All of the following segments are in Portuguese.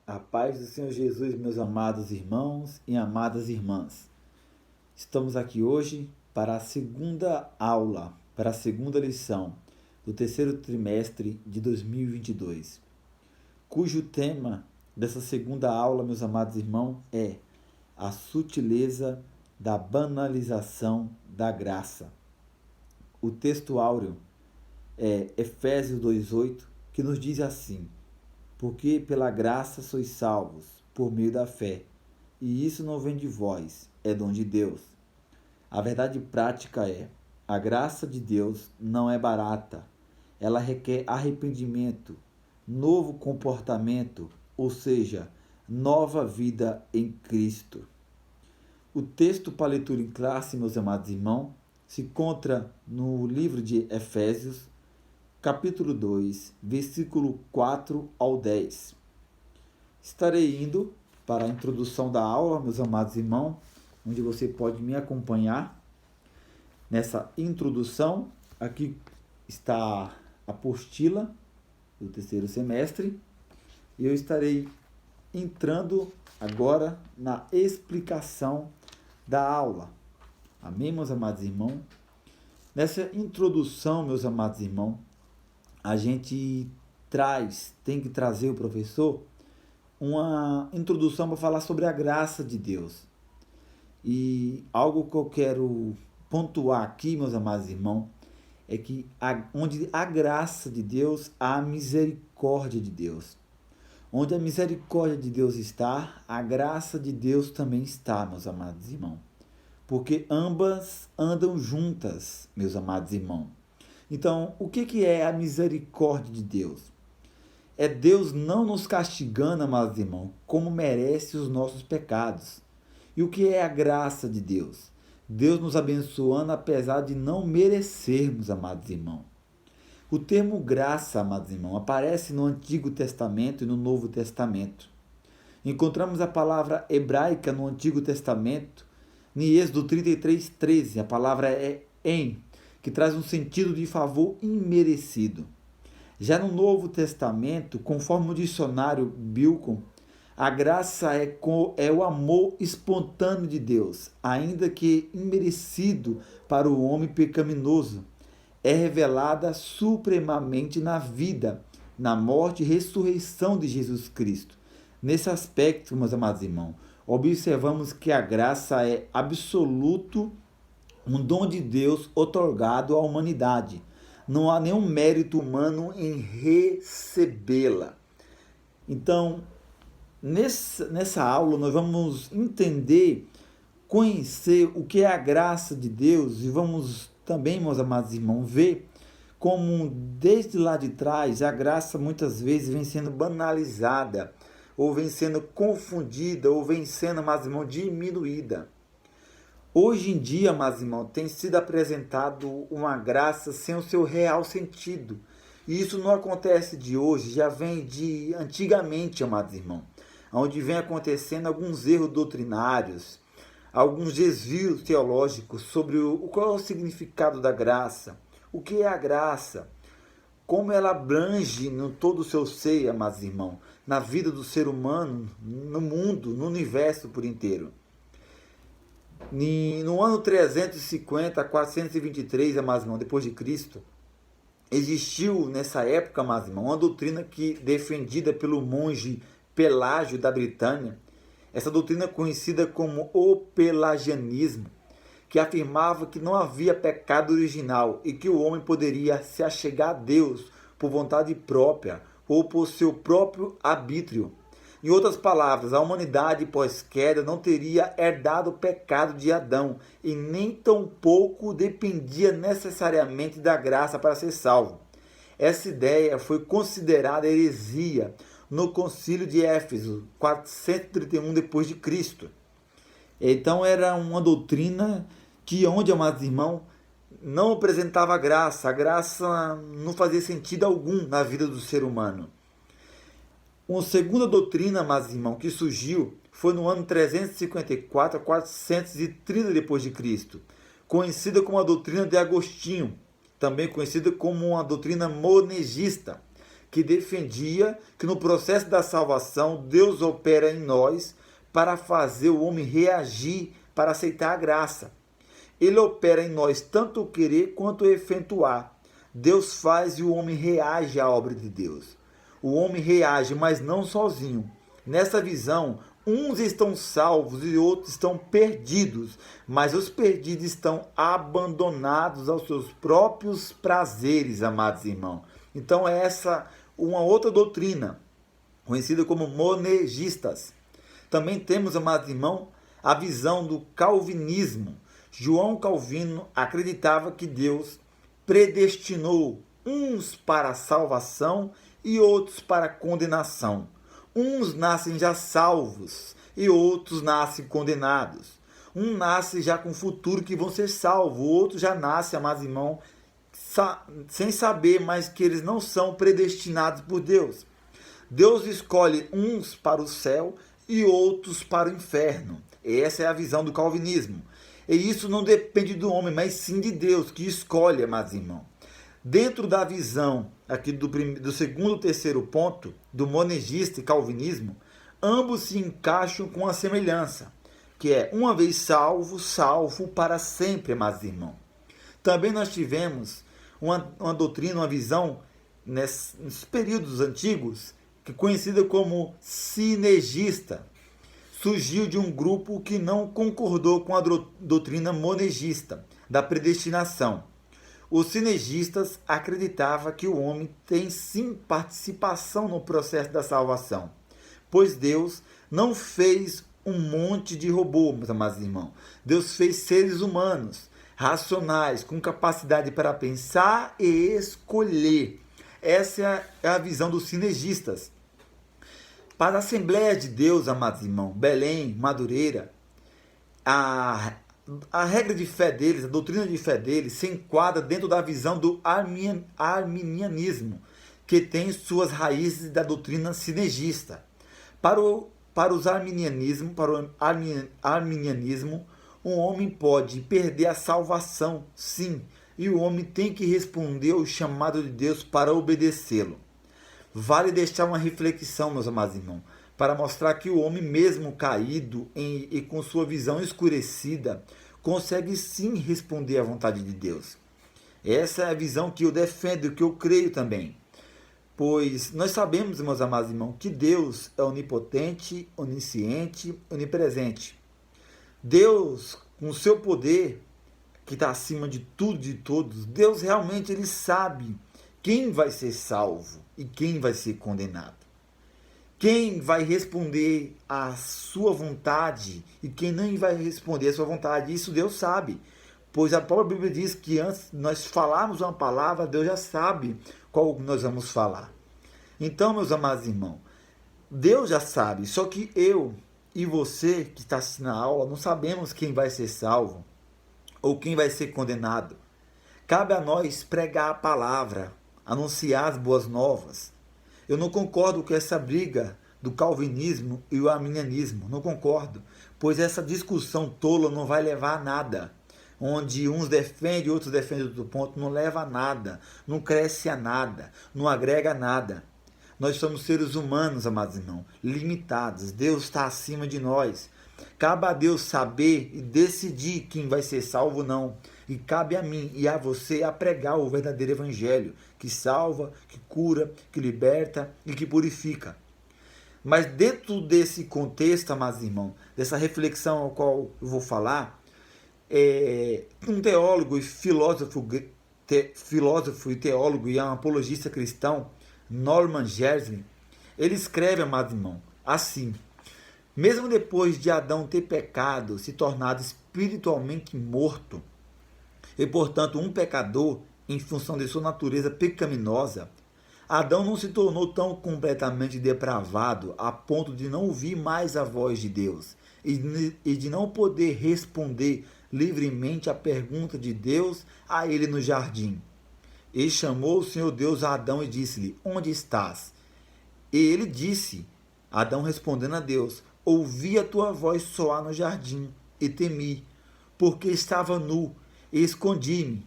A paz do Senhor Jesus, meus amados irmãos e amadas irmãs. Estamos aqui hoje para a segunda aula, para a segunda lição do terceiro trimestre de 2022, cujo tema dessa segunda aula, meus amados irmãos, é a sutileza da banalização da graça. O texto áureo é Efésios 2:8, que nos diz assim: porque pela graça sois salvos, por meio da fé. E isso não vem de vós, é dom de Deus. A verdade prática é: a graça de Deus não é barata. Ela requer arrependimento, novo comportamento, ou seja, nova vida em Cristo. O texto para leitura em classe, meus amados irmãos, se encontra no livro de Efésios, capítulo 2, versículo 4 ao 10. Estarei indo para a introdução da aula, meus amados irmãos, onde você pode me acompanhar nessa introdução. Aqui está a apostila do terceiro semestre e eu estarei entrando agora na explicação da aula. Amém, meus amados irmãos? Nessa introdução, meus amados irmãos, a gente tem que trazer o professor uma introdução para falar sobre a graça de Deus. E algo que eu quero pontuar aqui, meus amados irmãos, é que onde a graça de Deus, há a misericórdia de Deus. Onde a misericórdia de Deus está, a graça de Deus também está, meus amados irmãos. Porque ambas andam juntas, meus amados irmãos. Então, o que é a misericórdia de Deus? É Deus não nos castigando, amados irmãos, como merece os nossos pecados. E o que é a graça de Deus? Deus nos abençoando apesar de não merecermos, amados irmãos. O termo graça, amados irmãos, aparece no Antigo Testamento e no Novo Testamento. Encontramos a palavra hebraica no Antigo Testamento, em Êxodo 33:13, a palavra é em, que traz um sentido de favor imerecido. Já no Novo Testamento, conforme o dicionário Bilcon, a graça é o amor espontâneo de Deus, ainda que imerecido para o homem pecaminoso. É revelada supremamente na vida, na morte e ressurreição de Jesus Cristo. Nesse aspecto, meus amados irmãos, observamos que a graça é absoluto, um dom de Deus otorgado à humanidade. Não há nenhum mérito humano em recebê-la. Então, nessa aula, nós vamos entender, conhecer o que é a graça de Deus e vamos também, meus amados irmãos, ver como desde lá de trás a graça muitas vezes vem sendo banalizada, ou vem sendo confundida, ou vem sendo, amados irmãos, diminuída. Hoje em dia, amados irmãos, tem sido apresentado uma graça sem o seu real sentido. E isso não acontece de hoje, já vem de antigamente, amados irmãos, onde vem acontecendo alguns erros doutrinários, alguns desvios teológicos sobre qual é o significado da graça, o que é a graça, como ela abrange no todo o seu ser, amados irmãos, na vida do ser humano, no mundo, no universo por inteiro. No ano 350 a 423, amados irmãos, depois de Cristo, existiu nessa época, amados irmãos, uma doutrina defendida pelo monge Pelágio da Britânia. Essa doutrina conhecida como o pelagianismo, que afirmava que não havia pecado original e que o homem poderia se achegar a Deus por vontade própria ou por seu próprio arbítrio. Em outras palavras, a humanidade pós-queda não teria herdado o pecado de Adão e nem tampouco dependia necessariamente da graça para ser salvo. Essa ideia foi considerada heresia no Concílio de Éfeso, 431 d.C. Então era uma doutrina onde, amados irmãos, não apresentava graça. A graça não fazia sentido algum na vida do ser humano. Uma segunda doutrina, amados irmãos, que surgiu foi no ano 354 a 430 d.C., conhecida como a doutrina de Agostinho, também conhecida como uma doutrina monegista, que defendia que no processo da salvação Deus opera em nós para fazer o homem reagir para aceitar a graça. Ele opera em nós tanto o querer quanto o efetuar. Deus faz e o homem reage à obra de Deus. O homem reage, mas não sozinho. Nessa visão, uns estão salvos e outros estão perdidos, mas os perdidos estão abandonados aos seus próprios prazeres, amados irmãos. Então, essa uma outra doutrina, conhecida como monergistas. Também temos, amados irmãos, a visão do calvinismo. João Calvino acreditava que Deus predestinou uns para a salvação e outros para a condenação. Uns nascem já salvos e outros nascem condenados. Um nasce já com o futuro que vão ser salvos, o outro já nasce, amados irmãos, sem saber, mas que eles não são predestinados por Deus. Deus escolhe uns para o céu e outros para o inferno. Essa é a visão do calvinismo. E isso não depende do homem, mas sim de Deus, que escolhe, amados irmãos. Dentro da visão aqui do segundo e terceiro ponto, do monergista e calvinismo, ambos se encaixam com a semelhança, que é uma vez salvo, salvo para sempre, amados irmãos. Também nós tivemos uma doutrina, uma visão, nesses períodos antigos, que é conhecida como sinergista. Surgiu de um grupo que não concordou com a doutrina monergista da predestinação. Os sinergistas acreditavam que o homem tem sim participação no processo da salvação, pois Deus não fez um monte de robô, meus amados irmãos. Deus fez seres humanos, racionais, com capacidade para pensar e escolher. Essa é a visão dos sinergistas. Para a Assembleia de Deus, amados irmãos, Belém, Madureira, a regra de fé deles, a doutrina de fé deles, se enquadra dentro da visão do arminianismo, que tem suas raízes da doutrina sinergista. Para o arminianismo, um homem pode perder a salvação, sim, e o homem tem que responder ao chamado de Deus para obedecê-lo. Vale deixar uma reflexão, meus amados irmãos, para mostrar que o homem, mesmo caído e com sua visão escurecida, consegue sim responder à vontade de Deus. Essa é a visão que eu defendo, que eu creio também. Pois nós sabemos, meus amados irmãos, que Deus é onipotente, onisciente, onipresente. Deus, com o seu poder, que está acima de tudo e de todos, Deus realmente ele sabe quem vai ser salvo e quem vai ser condenado. Quem vai responder à sua vontade e quem não vai responder à sua vontade, isso Deus sabe. Pois a própria Bíblia diz que antes de nós falarmos uma palavra, Deus já sabe qual nós vamos falar. Então, meus amados irmãos, Deus já sabe, só que eu e você que está assistindo a aula não sabemos quem vai ser salvo ou quem vai ser condenado. Cabe a nós pregar a palavra, anunciar as boas novas. Eu não concordo com essa briga do calvinismo e o arminianismo, não concordo, pois essa discussão tola não vai levar a nada. Onde uns defendem e outros defendem outro ponto, não leva a nada, não cresce a nada, não agrega a nada. Nós somos seres humanos, amados irmãos, limitados. Deus está acima de nós. Cabe a Deus saber e decidir quem vai ser salvo ou não. E cabe a mim e a você a pregar o verdadeiro evangelho, que salva, que cura, que liberta e que purifica. Mas dentro desse contexto, amados irmãos, dessa reflexão ao qual eu vou falar, um teólogo e filósofo e teólogo e apologista cristão, Norman Gersling, ele escreve, amados irmãos, assim: mesmo depois de Adão ter pecado, se tornado espiritualmente morto, e portanto um pecador em função de sua natureza pecaminosa, Adão não se tornou tão completamente depravado a ponto de não ouvir mais a voz de Deus e de não poder responder livremente a pergunta de Deus a ele no jardim. E chamou o Senhor Deus a Adão e disse-lhe: onde estás? E ele disse, Adão respondendo a Deus: ouvi a tua voz soar no jardim e temi, porque estava nu e escondi-me.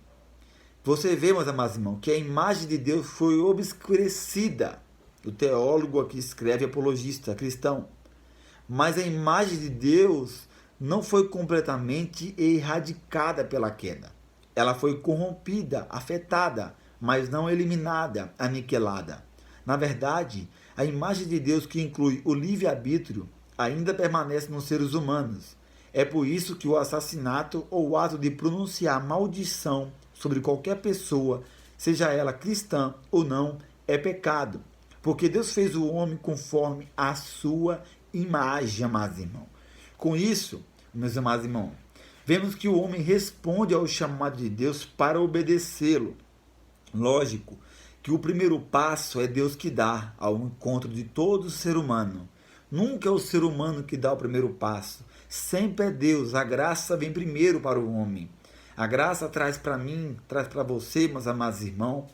Você vê, meus amados irmãos, que a imagem de Deus foi obscurecida. O teólogo aqui escreve apologista cristão. Mas a imagem de Deus não foi completamente erradicada pela queda. Ela foi corrompida, afetada, mas não eliminada, aniquilada. Na verdade, a imagem de Deus, que inclui o livre-arbítrio, ainda permanece nos seres humanos. É por isso que o assassinato ou o ato de pronunciar maldição sobre qualquer pessoa, seja ela cristã ou não, é pecado. Porque Deus fez o homem conforme a sua imagem, amados irmãos. Com isso, meus amados irmãos, vemos que o homem responde ao chamado de Deus para obedecê-lo. Lógico que o primeiro passo é Deus que dá ao encontro de todo ser humano. Nunca é o ser humano que dá o primeiro passo. Sempre é Deus. A graça vem primeiro para o homem. A graça traz para mim, traz para você, meus amados irmãos,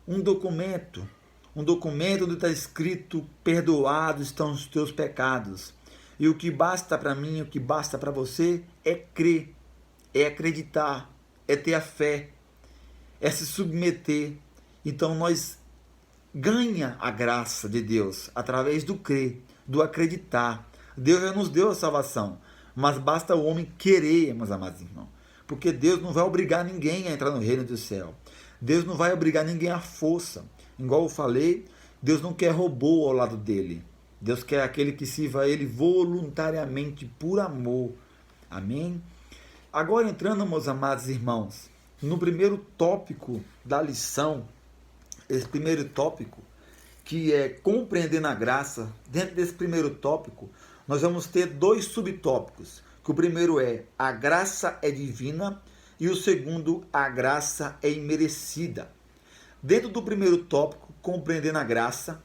um documento onde está escrito: perdoados estão os teus pecados. E o que basta para mim, o que basta para você é crer, é acreditar, é ter a fé, é se submeter. Então nós ganha a graça de Deus através do crer, do acreditar. Deus já nos deu a salvação, mas basta o homem querer, meus amados irmãos. Porque Deus não vai obrigar ninguém a entrar no reino do céu. Deus não vai obrigar ninguém à força. Igual eu falei, Deus não quer robô ao lado dele. Deus quer aquele que sirva a ele voluntariamente, por amor. Amém? Agora entrando, meus amados irmãos, no primeiro tópico da lição, esse primeiro tópico, que é compreendendo a graça. Dentro desse primeiro tópico, nós vamos ter dois subtópicos. Que o primeiro é: a graça é divina, e o segundo: a graça é imerecida. Dentro do primeiro tópico, compreendendo a graça,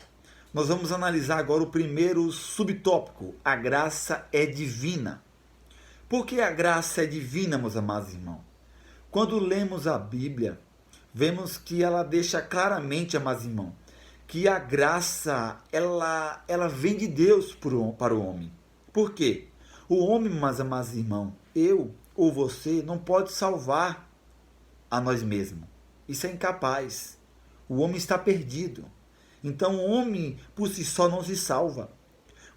nós vamos analisar agora o primeiro subtópico: a graça é divina. Por que a graça é divina, meus amados irmãos? Quando lemos a Bíblia, vemos que ela deixa claramente, amados irmãos, que a graça ela vem de Deus para o homem. Por quê? O homem, meus amados irmãos, eu ou você, não pode salvar a nós mesmos. Isso é incapaz. O homem está perdido. Então o homem por si só não se salva.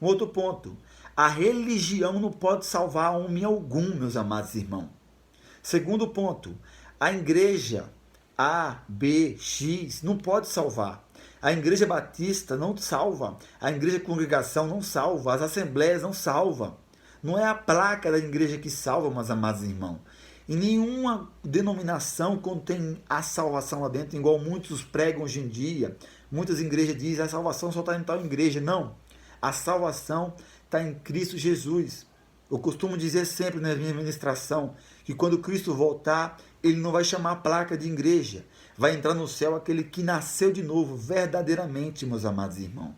Um outro ponto: a religião não pode salvar homem algum, meus amados irmãos. Segundo ponto: a igreja A, B, X não pode salvar. A igreja batista não salva. A igreja congregação não salva. As assembleias não salvam. Não é a placa da igreja que salva, meus amados irmãos. E nenhuma denominação contém a salvação lá dentro, igual muitos pregam hoje em dia. Muitas igrejas dizem: a salvação só está em tal igreja. Não. A salvação está em Cristo Jesus. Eu costumo dizer sempre na minha ministração que quando Cristo voltar, ele não vai chamar a placa de igreja. Vai entrar no céu aquele que nasceu de novo, verdadeiramente, meus amados irmãos.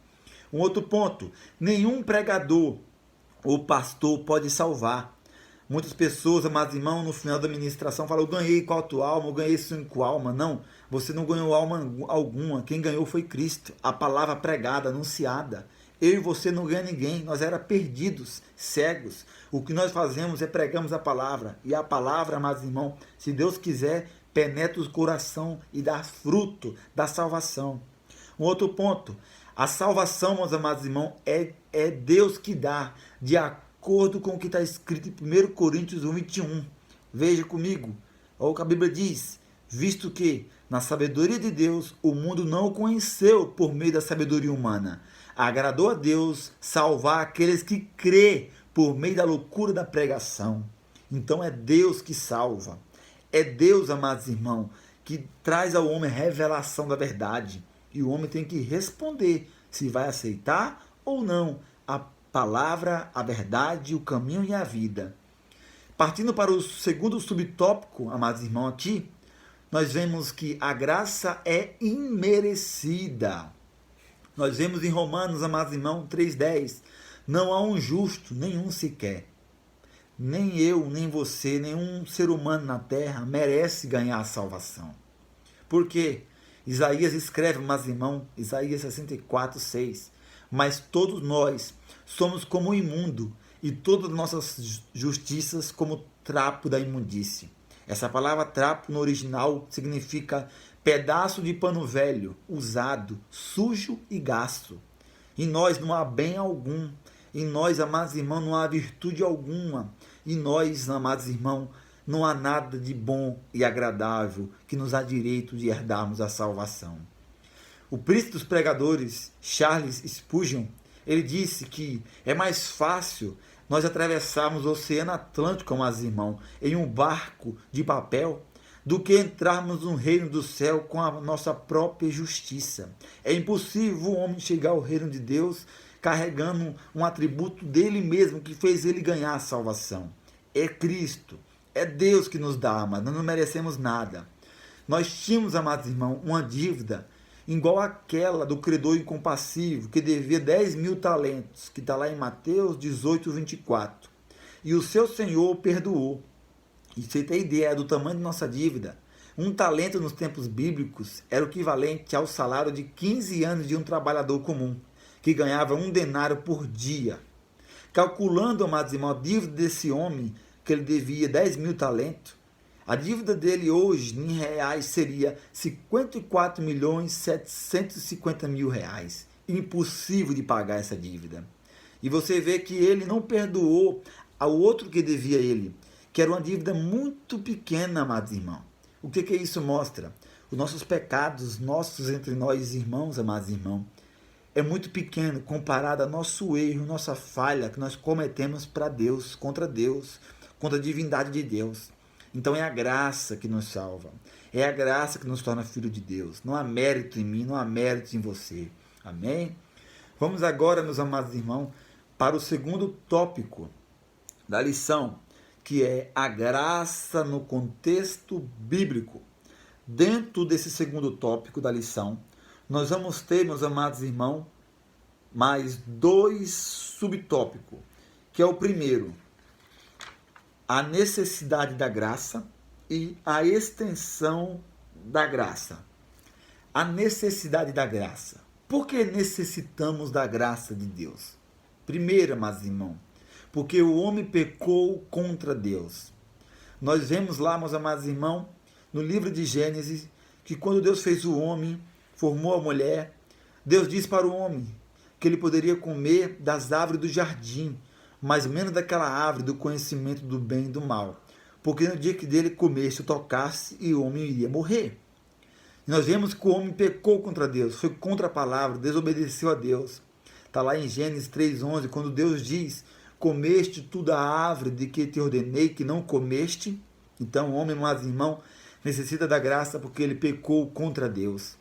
Um outro ponto: nenhum pregador ou pastor pode salvar. Muitas pessoas, amados irmãos, no final da ministração falam: eu ganhei 4 almas, eu ganhei 5 almas. Não, você não ganhou alma alguma. Quem ganhou foi Cristo. A palavra pregada, anunciada. Eu e você não ganha ninguém. Nós éramos perdidos, cegos. O que nós fazemos é pregamos a palavra. E a palavra, amados irmãos, se Deus quiser, penetra o coração e dá fruto da salvação. Um outro ponto: a salvação, meus amados irmãos, é Deus que dá, de acordo com o que está escrito em 1 Coríntios 1:21. Veja comigo, olha o que a Bíblia diz: visto que, na sabedoria de Deus, o mundo não o conheceu por meio da sabedoria humana. Agradou a Deus salvar aqueles que crê por meio da loucura da pregação. Então é Deus que salva. É Deus, amados irmãos, que traz ao homem a revelação da verdade. E o homem tem que responder se vai aceitar ou não a palavra, a verdade, o caminho e a vida. Partindo para o segundo subtópico, amados irmãos, aqui, nós vemos que a graça é imerecida. Nós vemos em Romanos, amados irmãos, 3:10, não há um justo, nenhum sequer. Nem eu, nem você, nenhum ser humano na terra merece ganhar a salvação. Por quê? Isaías escreve, amados irmãos, Isaías 64:6, mas todos nós somos como o imundo, e todas as nossas justiças como trapo da imundície. Essa palavra trapo no original significa pedaço de pano velho, usado, sujo e gasto. Em nós não há bem algum. Em nós, amados irmãos, não há virtude alguma. Em nós, amados irmãos, não há nada de bom e agradável que nos dá direito de herdarmos a salvação. O príncipe dos pregadores, Charles Spurgeon, ele disse que é mais fácil nós atravessarmos o Oceano Atlântico, amados irmãos, em um barco de papel, do que entrarmos no reino do céu com a nossa própria justiça. É impossível o homem chegar ao reino de Deus carregando um atributo dele mesmo que fez ele ganhar a salvação. É Cristo, é Deus que nos dá, mas nós não merecemos nada. Nós tínhamos, amados irmãos, uma dívida igual àquela do credor incompassivo, que devia 10.000 talentos, que está lá em Mateus 18, 24. E o seu Senhor o perdoou. E você tem ideia do tamanho da nossa dívida? Um talento nos tempos bíblicos era o equivalente ao salário de 15 anos de um trabalhador comum, que ganhava 1 denário por dia. Calculando, amados irmãos, a dívida desse homem, que ele devia 10.000 talentos, a dívida dele hoje, em reais, seria 54.750.000 reais. Impossível de pagar essa dívida. E você vê que ele não perdoou ao outro que devia ele, que era uma dívida muito pequena, amados irmãos. O que isso mostra? Os nossos pecados, nossos entre nós irmãos, amados irmãos, é muito pequeno comparado ao nosso erro, nossa falha que nós cometemos para Deus, contra a divindade de Deus. Então é a graça que nos salva, é a graça que nos torna filho de Deus. Não há mérito em mim, não há mérito em você. Amém? Vamos agora, meus amados irmãos, para o segundo tópico da lição, que é a graça no contexto bíblico. Dentro desse segundo tópico da lição, nós vamos ter, meus amados irmãos, mais 2 subtópicos, que é o primeiro, a necessidade da graça e a extensão da graça. A necessidade da graça. Por que necessitamos da graça de Deus? Primeiro, amados irmãos, porque o homem pecou contra Deus. Nós vemos lá, meus amados irmãos, no livro de Gênesis, que quando Deus fez o homem, formou a mulher, Deus disse para o homem que ele poderia comer das árvores do jardim, mas menos daquela árvore do conhecimento do bem e do mal, porque no dia que dele comesse ou tocasse, o homem iria morrer. E nós vemos que o homem pecou contra Deus, foi contra a palavra, desobedeceu a Deus. Está lá em Gênesis 3,11, quando Deus diz: comeste tu da árvore de que te ordenei que não comeste. Então o homem, meus irmãos, necessita da graça porque ele pecou contra Deus.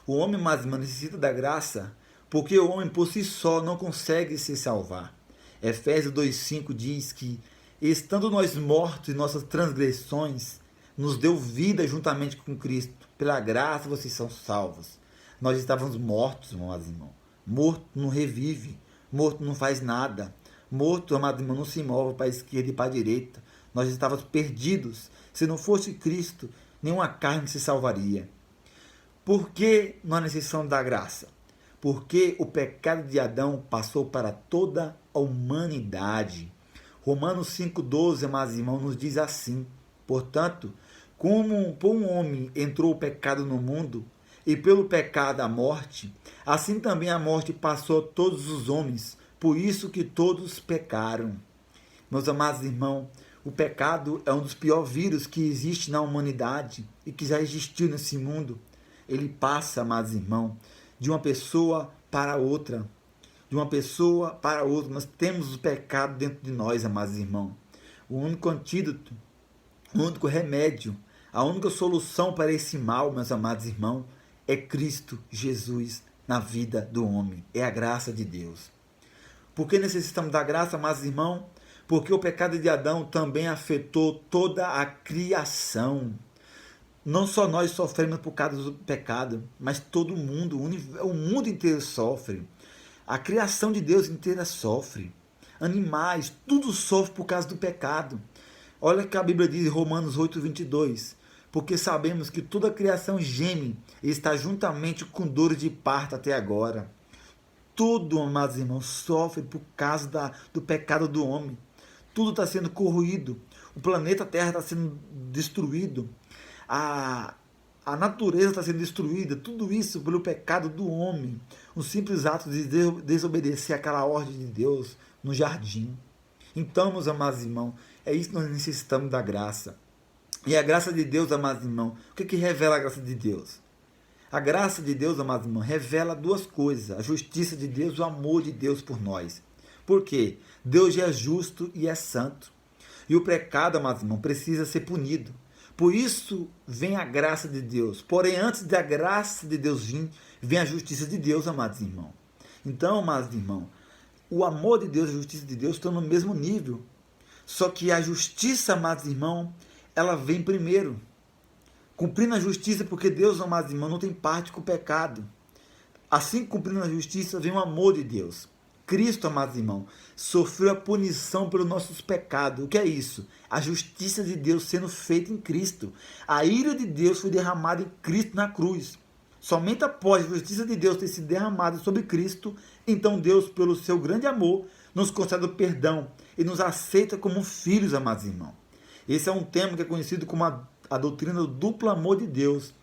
O homem, meus irmãos, necessita da graça porque o homem por si só não consegue se salvar. Efésios 2,5 diz que, estando nós mortos em nossas transgressões, nos deu vida juntamente com Cristo. Pela graça vocês são salvos. Nós estávamos mortos, meus irmãos. Morto não revive, morto não faz nada. Morto, amado irmão, não se move para a esquerda e para a direita. Nós estávamos perdidos. Se não fosse Cristo, nenhuma carne se salvaria. Por que nós necessitamos da graça? Porque o pecado de Adão passou para toda a humanidade. Romanos 5,12, amados irmãos, nos diz assim: portanto, como por um homem entrou o pecado no mundo, e pelo pecado a morte, assim também a morte passou a todos os homens, por isso que todos pecaram. Meus amados irmãos, o pecado é um dos piores vírus que existe na humanidade e que já existiu nesse mundo. Ele passa, amados irmãos, de uma pessoa para outra. De uma pessoa para outra. Nós temos o pecado dentro de nós, amados irmãos. O único antídoto, o único remédio, a única solução para esse mal, meus amados irmãos, é Cristo Jesus na vida do homem. É a graça de Deus. Por que necessitamos da graça, amados irmãos? Porque o pecado de Adão também afetou toda a criação. Não só nós sofremos por causa do pecado, mas todo mundo, o mundo inteiro sofre. A criação de Deus inteira sofre. Animais, tudo sofre por causa do pecado. Olha o que a Bíblia diz em Romanos 8,22. Porque sabemos que toda a criação geme e está juntamente com dores de parto até agora. Tudo, amados irmãos, sofre por causa do pecado do homem. Tudo está sendo corroído. O planeta Terra está sendo destruído. a natureza está sendo destruída, tudo isso pelo pecado do homem, um simples ato de desobedecer aquela ordem de Deus no jardim. Então, meus amados irmãos, é isso que nós necessitamos da graça. E a graça de Deus, amados irmãos, o que revela a graça de Deus? A graça de Deus, amados irmãos, revela duas coisas: a justiça de Deus, o amor de Deus por nós. Por quê? Deus é justo e é santo. E o pecado, amados irmãos, precisa ser punido. Por isso vem a graça de Deus. Porém, antes da graça de Deus vir, vem a justiça de Deus, amados irmãos. Então, amados irmãos, o amor de Deus e a justiça de Deus estão no mesmo nível. Só que a justiça, amados irmãos, ela vem primeiro. Cumprindo a justiça, porque Deus, amados irmãos, não tem parte com o pecado. Assim, cumprindo a justiça, vem o amor de Deus. Cristo, amados irmãos, sofreu a punição pelos nossos pecados. O que é isso? A justiça de Deus sendo feita em Cristo. A ira de Deus foi derramada em Cristo na cruz. Somente após a justiça de Deus ter sido derramada sobre Cristo, então Deus, pelo seu grande amor, nos concede o perdão e nos aceita como filhos, amados irmãos. Esse é um tema que é conhecido como a doutrina do duplo amor de Deus.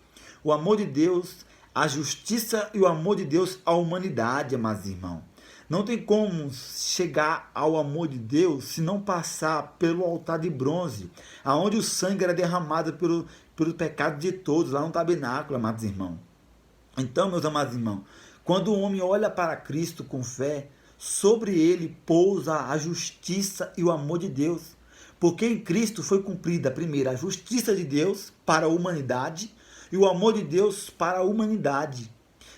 O amor de Deus, a justiça e o amor de Deus à humanidade, amados irmãos. Não tem como chegar ao amor de Deus se não passar pelo altar de bronze, aonde o sangue era derramado pelo pecado de todos, lá no tabernáculo, amados irmãos. Então, meus amados irmãos, quando o homem olha para Cristo com fé, sobre ele pousa a justiça e o amor de Deus. Porque em Cristo foi cumprida, primeiro, a justiça de Deus para a humanidade e o amor de Deus para a humanidade.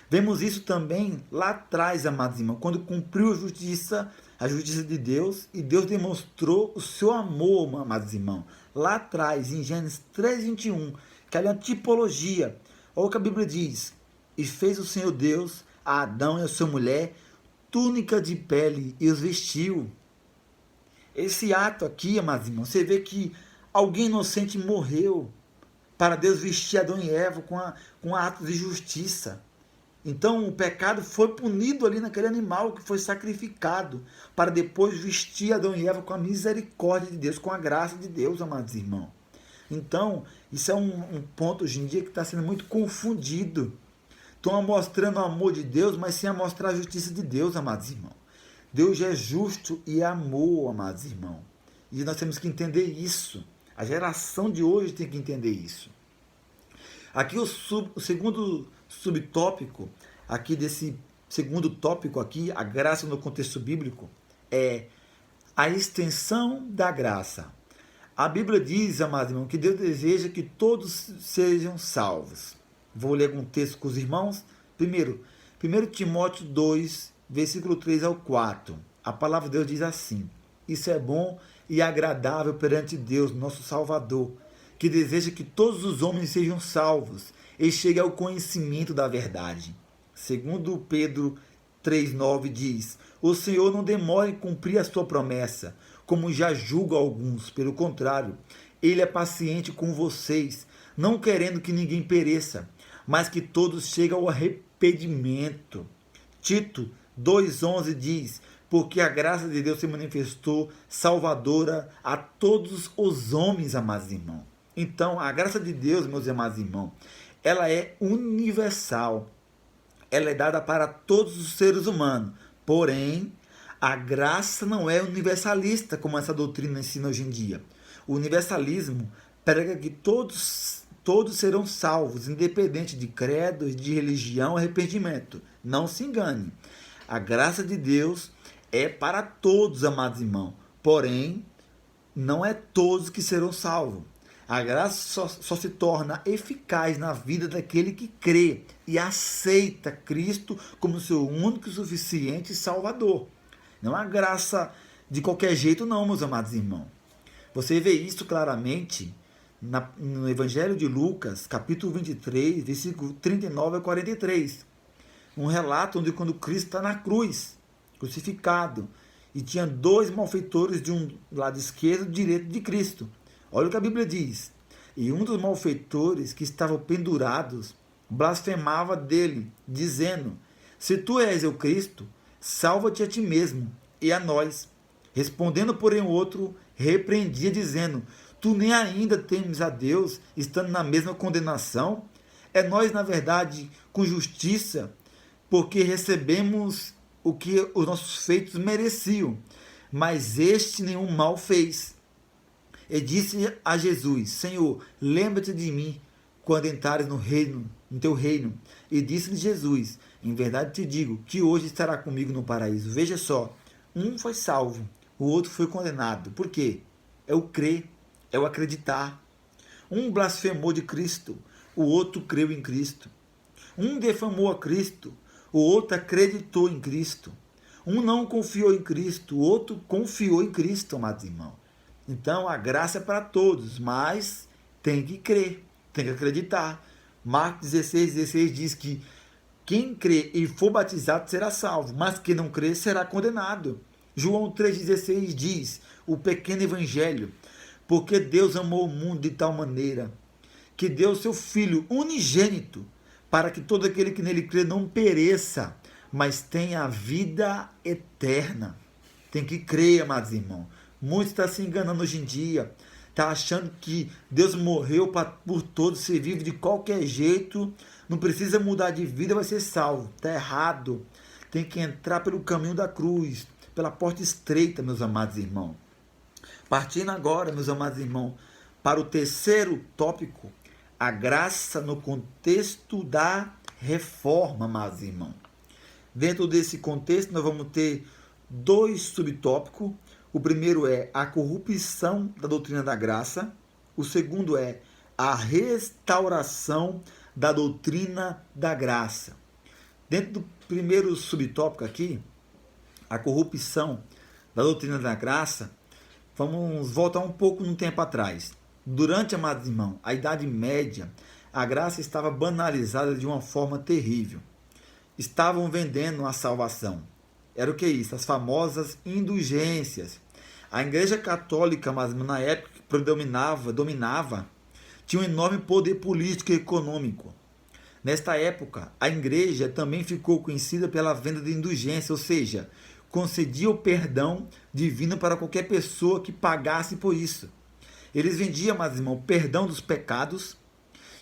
Vemos isso também lá atrás, amados irmãos, quando cumpriu a justiça de Deus, e Deus demonstrou o seu amor, amados irmãos. Lá atrás, em Gênesis 3:21, que é uma tipologia. Olha o que a Bíblia diz: e fez o Senhor Deus a Adão e a sua mulher túnica de pele e os vestiu. Esse ato aqui, amados irmãos, você vê que alguém inocente morreu para Deus vestir Adão e Eva com atos de justiça. Então o pecado foi punido ali naquele animal que foi sacrificado, para depois vestir Adão e Eva com a misericórdia de Deus, com a graça de Deus, amados irmãos. Então, isso é um ponto hoje em dia que está sendo muito confundido. Estão mostrando o amor de Deus, mas sem mostrar a justiça de Deus, amados irmãos. Deus é justo e amor, amados irmãos. E nós temos que entender isso. A geração de hoje tem que entender isso. Aqui o segundo subtópico, aqui desse segundo tópico aqui, a graça no contexto bíblico, é a extensão da graça. A Bíblia diz, amados irmãos, que Deus deseja que todos sejam salvos. Vou ler um texto com os irmãos. Primeiro, 1 Timóteo 2, versículo 3 ao 4. A palavra de Deus diz assim: isso é bom e agradável perante Deus, nosso Salvador, que deseja que todos os homens sejam salvos e cheguem ao conhecimento da verdade. Segundo Pedro 3,9 diz: o Senhor não demora em cumprir a sua promessa, como já julga alguns. Pelo contrário, Ele é paciente com vocês, não querendo que ninguém pereça, mas que todos cheguem ao arrependimento. Tito 2,11 diz: porque a graça de Deus se manifestou salvadora a todos os homens, amados irmãos. Então, a graça de Deus, meus amados irmãos, ela é universal. Ela é dada para todos os seres humanos. Porém, a graça não é universalista, como essa doutrina ensina hoje em dia. O universalismo prega que todos serão salvos, independente de credo, de religião, arrependimento. Não se engane. A graça de Deus é para todos, amados irmãos. Porém, não é todos que serão salvos. A graça só se torna eficaz na vida daquele que crê e aceita Cristo como seu único e suficiente Salvador. Não é a graça de qualquer jeito não, meus amados irmãos. Você vê isso claramente no Evangelho de Lucas, capítulo 23, versículo 39 a 43. Um relato onde quando Cristo está na cruz, crucificado, e tinha dois malfeitores de um lado esquerdo e direito de Cristo. Olha o que a Bíblia diz: e um dos malfeitores que estavam pendurados blasfemava dele, dizendo: se tu és o Cristo, salva-te a ti mesmo e a nós. Respondendo, porém, o outro repreendia, dizendo: tu nem ainda temes a Deus, estando na mesma condenação? É nós, na verdade, com justiça, porque recebemos o que os nossos feitos mereciam, mas este nenhum mal fez. E disse a Jesus: Senhor, lembra-te de mim quando entrares no teu reino. E disse-lhe Jesus: em verdade te digo que hoje estará comigo no paraíso. Veja só, um foi salvo, o outro foi condenado. Por quê? É o crer, é o acreditar. Um blasfemou de Cristo, o outro creu em Cristo. Um defamou a Cristo, o outro acreditou em Cristo. Um não confiou em Cristo, o outro confiou em Cristo, amados irmãos. Então a graça é para todos, mas tem que crer, tem que acreditar. Marcos 16 diz que quem crê e for batizado será salvo, mas quem não crê será condenado. João 3,16 diz, o pequeno evangelho, porque Deus amou o mundo de tal maneira que deu seu Filho unigênito, para que todo aquele que nele crê não pereça, mas tenha a vida eterna. Tem que crer, amados irmãos. Muitos estão se enganando hoje em dia, está achando que Deus morreu por todos, você vive de qualquer jeito, não precisa mudar de vida, vai ser salvo. Está errado. Tem que entrar pelo caminho da cruz, pela porta estreita, meus amados irmãos. Partindo agora, meus amados irmãos, para o terceiro tópico, a graça no contexto da reforma, amados irmãos. Dentro desse contexto, nós vamos ter dois subtópicos. O primeiro é a corrupção da doutrina da graça. O segundo é a restauração da doutrina da graça. Dentro do primeiro subtópico aqui, a corrupção da doutrina da graça, vamos voltar um pouco no tempo atrás. Durante, amados irmãos, a Idade Média, a graça estava banalizada de uma forma terrível. Estavam vendendo a salvação. Era o que é isso? As famosas indulgências. A Igreja Católica, mas na época que dominava, tinha um enorme poder político e econômico. Nesta época, a Igreja também ficou conhecida pela venda de indulgência, ou seja, concedia o perdão divino para qualquer pessoa que pagasse por isso. Eles vendiam, mas irmão, o perdão dos pecados,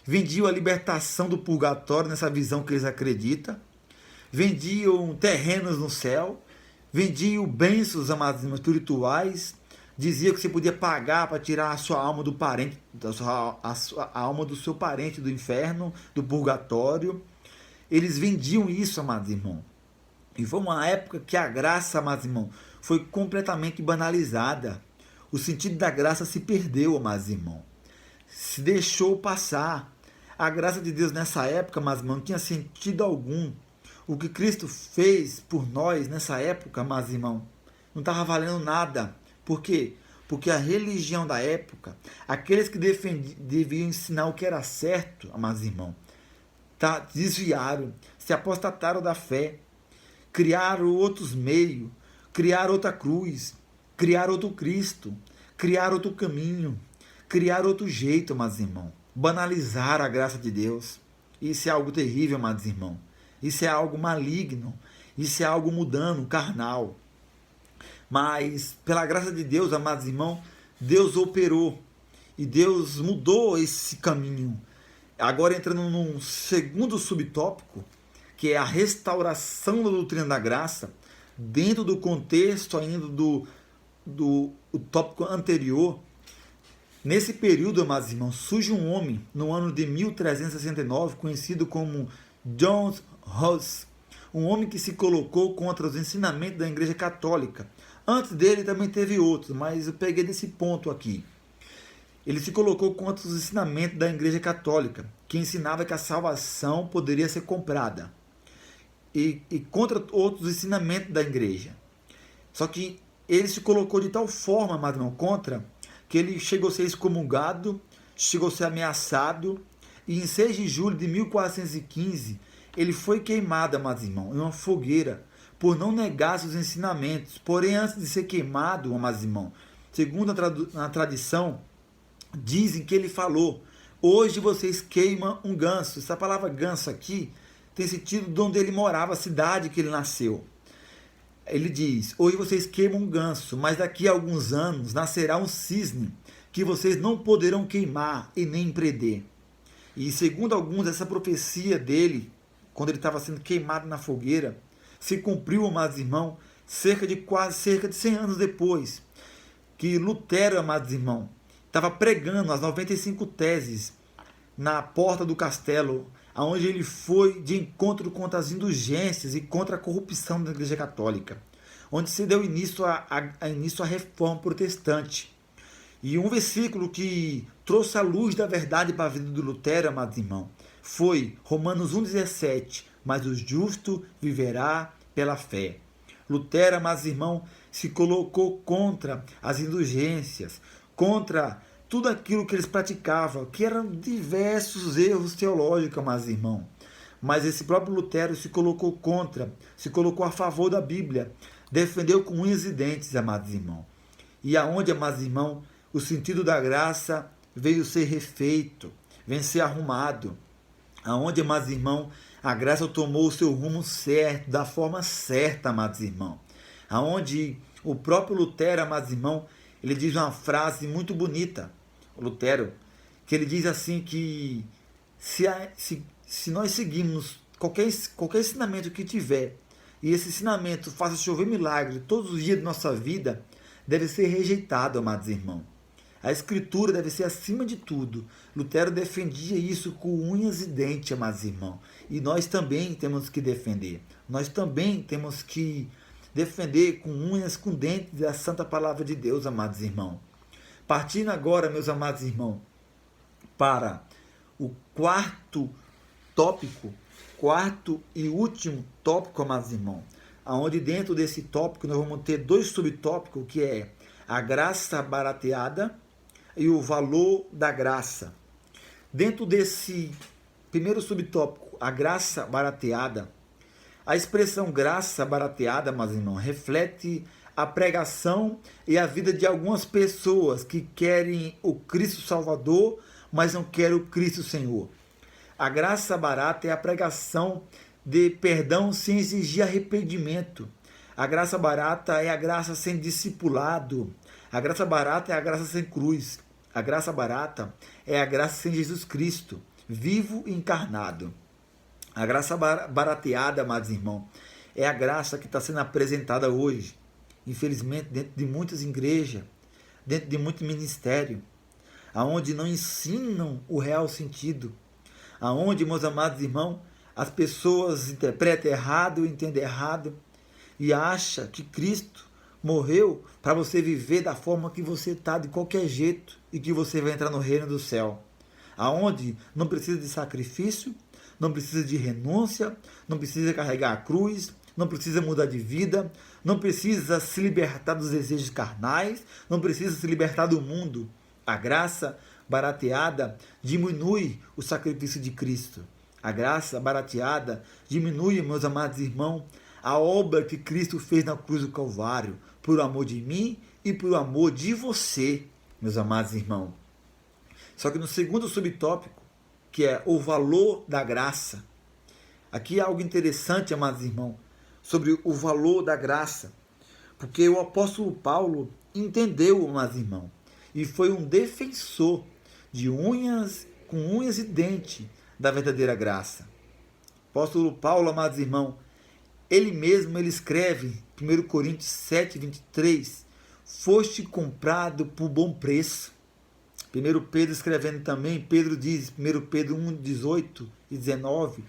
vendiam a libertação do purgatório nessa visão que eles acreditam, vendiam terrenos no céu, vendiam bênçãos, amados irmãos, espirituais, dizia que você podia pagar para tirar a sua alma do parente, a alma do seu parente do inferno, do purgatório. Eles vendiam isso, amados irmãos. E foi uma época que a graça, amados irmãos, foi completamente banalizada. O sentido da graça se perdeu, amados irmãos. Se deixou passar. A graça de Deus nessa época, amados irmãos, não tinha sentido algum. O que Cristo fez por nós nessa época, amados irmãos, não estava valendo nada. Por quê? Porque a religião da época, aqueles que deviam ensinar o que era certo, amados irmãos, desviaram, se apostataram da fé, criaram outros meios, criaram outra cruz, criaram outro Cristo, criaram outro caminho, criaram outro jeito, amados irmãos. Banalizaram a graça de Deus. Isso é algo terrível, amados irmãos. Isso é algo maligno. Isso é algo mudando, carnal. Mas, pela graça de Deus, amados irmãos, Deus operou. E Deus mudou esse caminho. Agora entrando num segundo subtópico, que é a restauração da doutrina da graça, dentro do contexto ainda do tópico anterior. Nesse período, amados irmãos, surge um homem, no ano de 1369, conhecido como John Huss, um homem que se colocou contra os ensinamentos da Igreja Católica. Antes dele também teve outros, mas eu peguei desse ponto aqui. Ele se colocou contra os ensinamentos da Igreja Católica, que ensinava que a salvação poderia ser comprada, e contra outros ensinamentos da Igreja. Só que ele se colocou de tal forma, mas não contra, que ele chegou a ser excomungado, chegou a ser ameaçado, e em 6 de julho de 1415, ele foi queimado, amados irmãos, em uma fogueira, por não negar seus ensinamentos. Porém, antes de ser queimado, amados irmãos, segundo a tradição, dizem que ele falou: hoje vocês queimam um ganso. Essa palavra ganso aqui tem sentido de onde ele morava, a cidade que ele nasceu. Ele diz: hoje vocês queimam um ganso, mas daqui a alguns anos nascerá um cisne que vocês não poderão queimar e nem prender. E segundo alguns, essa profecia dele, quando ele estava sendo queimado na fogueira, se cumpriu, amados irmãos, cerca de 100 anos depois, que Lutero, amados irmãos, estava pregando as 95 teses na porta do castelo, aonde ele foi de encontro contra as indulgências e contra a corrupção da Igreja Católica, onde se deu início à reforma protestante. E um versículo que trouxe a luz da verdade para a vida do Lutero, amados irmãos, foi Romanos 1,17, mas o justo viverá pela fé. Lutero, amados irmãos, se colocou contra as indulgências, contra tudo aquilo que eles praticavam, que eram diversos erros teológicos, amados irmãos. Mas esse próprio Lutero se colocou contra, se colocou a favor da Bíblia, defendeu com unhas e dentes, amados irmãos. E aonde, amados irmãos, o sentido da graça veio ser refeito, veio ser arrumado. Aonde, amados irmãos, a graça tomou o seu rumo certo, da forma certa, amados irmãos. Aonde o próprio Lutero, amados irmãos, ele diz uma frase muito bonita, o Lutero, que ele diz assim que se nós seguirmos qualquer ensinamento que tiver, e esse ensinamento faça chover milagre todos os dias de nossa vida, deve ser rejeitado, amados irmãos. A Escritura deve ser acima de tudo. Lutero defendia isso com unhas e dentes, amados irmãos. E nós também temos que defender. Nós também temos que defender com unhas, com dentes, a santa palavra de Deus, amados irmãos. Partindo agora, meus amados irmãos, para o quarto e último tópico, amados irmãos, onde dentro desse tópico nós vamos ter dois subtópicos, que é a graça barateada e o valor da graça. Dentro desse primeiro subtópico, a graça barateada, a expressão graça barateada, meus irmãos, reflete a pregação e a vida de algumas pessoas que querem o Cristo Salvador, mas não querem o Cristo Senhor. A graça barata é a pregação de perdão sem exigir arrependimento. A graça barata é a graça sem discipulado. A graça barata é a graça sem cruz. A graça barata é a graça sem Jesus Cristo, vivo e encarnado. A graça barateada, amados irmãos, é a graça que está sendo apresentada hoje, infelizmente, dentro de muitas igrejas, dentro de muito ministério, aonde não ensinam o real sentido, aonde, meus amados irmãos, as pessoas interpretam errado, entendem errado e acham que Cristo morreu para você viver da forma que você está, de qualquer jeito, e que você vai entrar no reino do céu, aonde não precisa de sacrifício, não precisa de renúncia, não precisa carregar a cruz, não precisa mudar de vida, não precisa se libertar dos desejos carnais, não precisa se libertar do mundo. A graça barateada diminui o sacrifício de Cristo. A graça barateada diminui, meus amados irmãos, a obra que Cristo fez na cruz do Calvário, por amor de mim e por amor de você, meus amados irmãos. Só que no segundo subtópico, que é o valor da graça, aqui há algo interessante, amados irmãos, sobre o valor da graça, porque o apóstolo Paulo entendeu, amados irmãos, e foi um defensor com unhas e dentes da verdadeira graça. O apóstolo Paulo, amados irmãos, ele escreve, 1 Coríntios 7, 23, foste comprado por bom preço. 1 Pedro escrevendo também, Pedro diz, 1 Pedro 1, 18 e 19,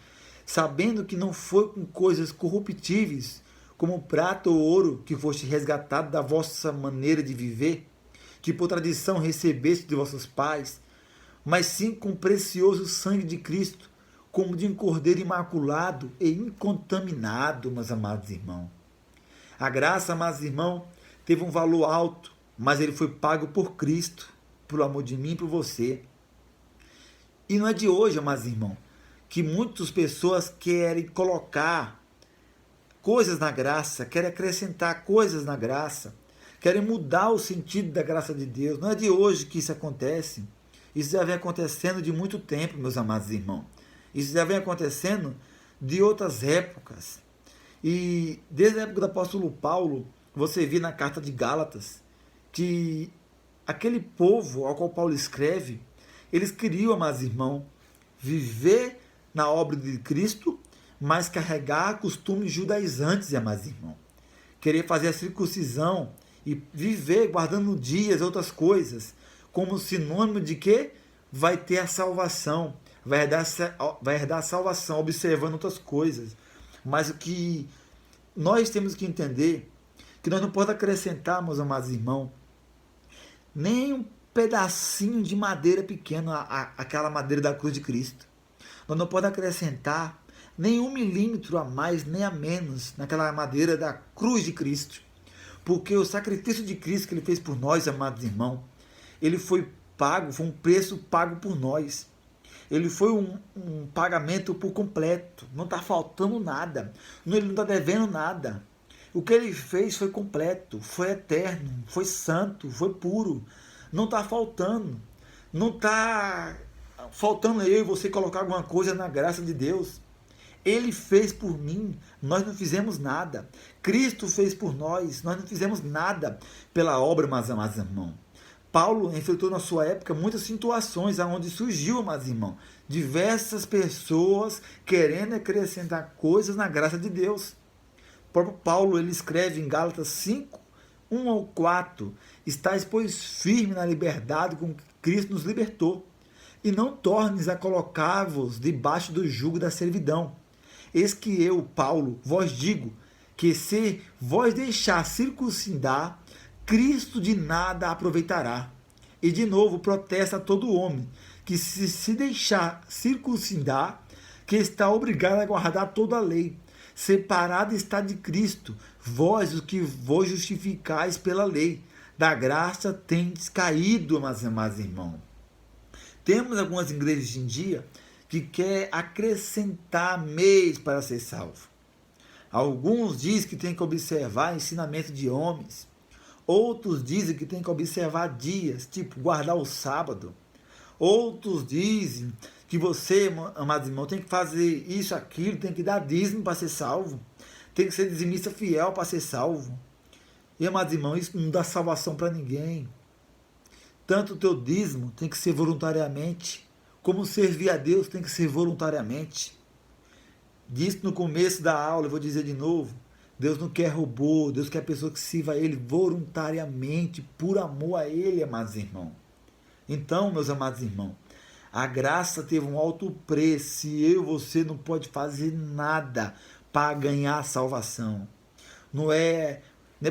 sabendo que não foi com coisas corruptíveis, como prata ou ouro, que foste resgatado da vossa maneira de viver, que por tradição recebeste de vossos pais, mas sim com o precioso sangue de Cristo, como de um cordeiro imaculado e incontaminado, meus amados irmãos. A graça, amados irmãos, teve um valor alto, mas ele foi pago por Cristo, por amor de mim e por você. E não é de hoje, amados irmãos, que muitas pessoas querem colocar coisas na graça, querem acrescentar coisas na graça, querem mudar o sentido da graça de Deus. Não é de hoje que isso acontece. Isso já vem acontecendo de muito tempo, meus amados irmãos. Isso já vem acontecendo de outras épocas. E desde a época do apóstolo Paulo, você vê na carta de Gálatas que aquele povo ao qual Paulo escreve, eles queriam, amados irmãos, viver na obra de Cristo, mas carregar costumes judaizantes, amados irmãos. Querer fazer a circuncisão e viver guardando dias, outras coisas, como sinônimo de que vai ter a salvação, vai herdar a salvação, observando outras coisas. Mas o que nós temos que entender, que nós não podemos acrescentar, meus amados irmãos, nem um pedacinho de madeira pequena, aquela madeira da cruz de Cristo. Nós não podemos acrescentar nem 1 milímetro a mais, nem a menos, naquela madeira da cruz de Cristo. Porque o sacrifício de Cristo que ele fez por nós, amados irmãos, ele foi pago, foi um preço pago por nós. Ele foi um pagamento por completo. Não está faltando nada. Ele não está devendo nada. O que ele fez foi completo, foi eterno, foi santo, foi puro. Não está faltando. Não está faltando eu e você colocar alguma coisa na graça de Deus. Ele fez por mim, nós não fizemos nada. Cristo fez por nós não fizemos nada pela obra, meus amados irmãos. Paulo enfrentou na sua época muitas situações onde surgiu, amados irmãos, diversas pessoas querendo acrescentar coisas na graça de Deus. O próprio Paulo, ele escreve em Gálatas 5, 1 ao 4, estáis, pois, firme na liberdade com que Cristo nos libertou, e não tornes a colocar-vos debaixo do jugo da servidão. Eis que eu, Paulo, vos digo, que se vós deixar circuncidar, Cristo de nada aproveitará. E de novo protesta a todo homem, que se deixar circuncidar, que está obrigado a guardar toda a lei. Separado está de Cristo, vós os que vos justificais pela lei, da graça tendes caído, meus amados irmãos. Temos algumas igrejas hoje em dia que quer acrescentar meios para ser salvo. Alguns dizem que tem que observar ensinamento de homens. Outros dizem que tem que observar dias, tipo guardar o sábado. Outros dizem que você, amados irmãos, tem que fazer isso, aquilo, tem que dar dízimo para ser salvo. Tem que ser dizimista fiel para ser salvo. E, amados irmãos, isso não dá salvação para ninguém. Tanto o teu dízimo tem que ser voluntariamente, como servir a Deus tem que ser voluntariamente. Disse no começo da aula, eu vou dizer de novo, Deus não quer robô, Deus quer a pessoa que sirva a Ele voluntariamente, por amor a Ele, amados irmãos. Então, meus amados irmãos, a graça teve um alto preço e eu e você não pode fazer nada para ganhar a salvação. Não é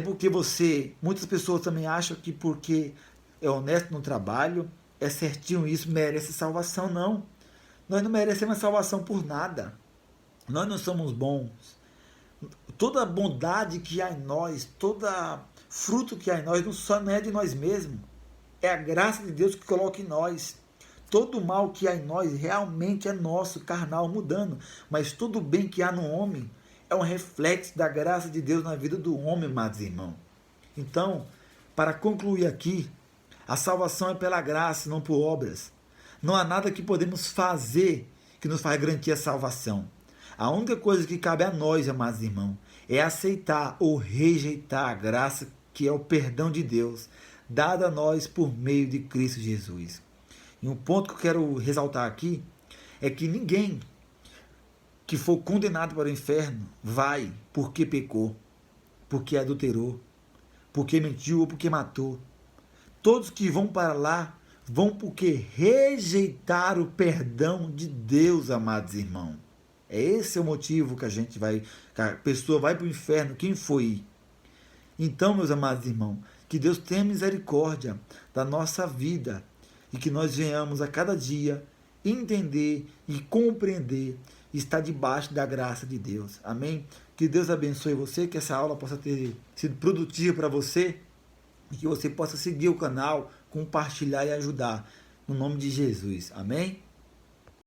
porque você, muitas pessoas também acham que porque é honesto no trabalho, é certinho isso, merece salvação. Não, nós não merecemos salvação por nada. Nós não somos bons. Toda bondade que há em nós, todo fruto que há em nós, não é de nós mesmos. É a graça de Deus que coloca em nós. Todo o mal que há em nós realmente é nosso, carnal, mudando. Mas todo o bem que há no homem é um reflexo da graça de Deus na vida do homem, amados irmãos. Então, para concluir aqui, a salvação é pela graça, não por obras. Não há nada que podemos fazer que nos faz garantir a salvação. A única coisa que cabe a nós, amados irmãos, é aceitar ou rejeitar a graça que é o perdão de Deus, dada a nós por meio de Cristo Jesus. E um ponto que eu quero ressaltar aqui é que ninguém que for condenado para o inferno vai porque pecou, porque adulterou, porque mentiu ou porque matou. Todos que vão para lá vão porque rejeitaram o perdão de Deus, amados irmãos. Esse é o motivo que a pessoa vai para o inferno, quem foi. Então, meus amados irmãos, que Deus tenha misericórdia da nossa vida e que nós venhamos a cada dia entender e compreender e estar debaixo da graça de Deus. Amém? Que Deus abençoe você, que essa aula possa ter sido produtiva para você e que você possa seguir o canal, compartilhar e ajudar. No nome de Jesus. Amém?